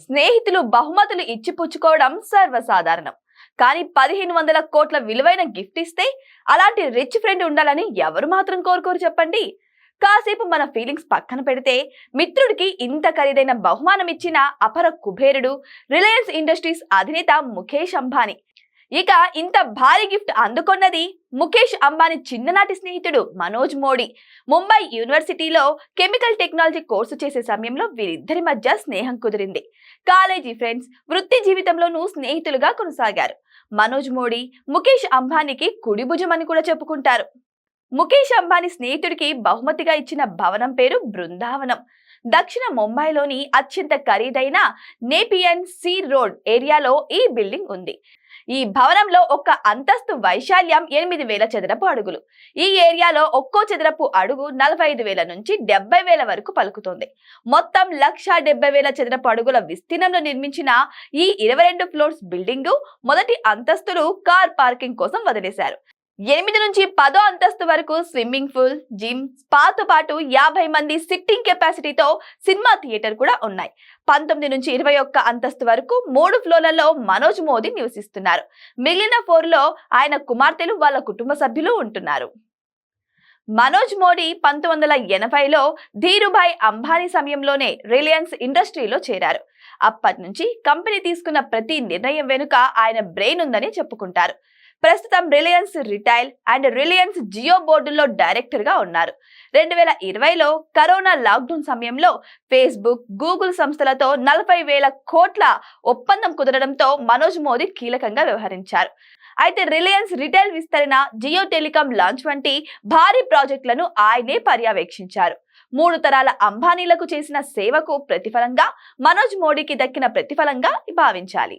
స్నేహితులు బహుమతులు ఇచ్చిపుచ్చుకోవడం సర్వసాధారణం. కానీ 1500 కోట్ల విలువైన గిఫ్ట్ ఇస్తే అలాంటి రిచ్ ఫ్రెండ్ ఉండాలని ఎవరు మాత్రం కోరుకోరు చెప్పండి. కాసేపు మన ఫీలింగ్స్ పక్కన పెడితే మిత్రుడికి ఇంత ఖరీదైన బహుమానం ఇచ్చిన అపర కుబేరుడు రిలయన్స్ ఇండస్ట్రీస్ అధినేత ముఖేష్ అంబానీ. ఇక ఇంత భారీ గిఫ్ట్ అందుకున్నది ముఖేష్ అంబానీ చిన్ననాటి స్నేహితుడు మనోజ్ మోడీ. ముంబై యూనివర్సిటీలో కెమికల్ టెక్నాలజీ కోర్సు చేసే సమయంలో వీరిద్దరి మధ్య స్నేహం కుదిరింది. కాలేజీ ఫ్రెండ్స్, వృత్తి జీవితంలోనూ స్నేహితులుగా కొనసాగారు. మనోజ్ మోడీ ముఖేష్ అంబానీకి కుడి భుజం అని కూడా చెప్పుకుంటారు. ముఖేష్ అంబానీ స్నేహితుడికి బహుమతిగా ఇచ్చిన భవనం పేరు బృందావనం. దక్షిణ ముంబైలోని అత్యంత ఖరీదైన నేపియన్ సీ రోడ్ ఏరియాలో ఈ బిల్డింగ్ ఉంది. ఈ భవనంలో ఒక్క అంతస్తు వైశాల్యం 8000 చదరపు అడుగులు. ఈ ఏరియాలో ఒక్కో చదరపు అడుగు 45,000 నుంచి 70,000 వరకు పలుకుతుంది. మొత్తం 1,70,000 చదరపు అడుగుల విస్తీర్ణంలో నిర్మించిన ఈ 22 ఫ్లోర్స్ బిల్డింగ్ మొదటి అంతస్తులు కార్ పార్కింగ్ కోసం వదిలేశారు. 8 నుంచి 10వ అంతస్తు వరకు స్విమ్మింగ్ పూల్, జిమ్, స్పాతో పాటు 50 మంది సిట్టింగ్ కెపాసిటీతో సినిమా థియేటర్ కూడా ఉన్నాయి. 19 నుంచి 21 అంతస్తు వరకు 3 ఫ్లోర్లలో మనోజ్ మోదీ నివసిస్తున్నారు. మిగిలిన ఫ్లోర్లో ఆయన కుమార్తెలు, వాళ్ళ కుటుంబ సభ్యులు ఉంటున్నారు. మనోజ్ మోడీ 1980లో ధీరుభాయ్ అంబానీ సమయంలోనే రిలయన్స్ ఇండస్ట్రీలో చేరారు. అప్పటి నుంచి కంపెనీ తీసుకున్న ప్రతి నిర్ణయం వెనుక ఆయన బ్రెయిన్ ఉందని చెప్పుకుంటారు. ప్రస్తుతం Reliance retail and Reliance Jio బోర్డుల్లో డైరెక్టర్ గా ఉన్నారు. 2020లో కరోనా లాక్డౌన్ సమయంలో ఫేస్బుక్, గూగుల్ సంస్థలతో 40,000 కోట్ల ఒప్పందం కుదరడంతో మనోజ్ మోదీ కీలకంగా వ్యవహరించారు. అయితే రిలయన్స్ రిటైల్ విస్తరణ, జియో టెలికాం లాంచ్ వంటి భారీ ప్రాజెక్టులను ఆయనే పర్యవేక్షించారు. 3 తరాల అంబానీలకు చేసిన సేవకు ప్రతిఫలంగా మనోజ్ మోడీకి దక్కిన ప్రతిఫలంగా భావించాలి.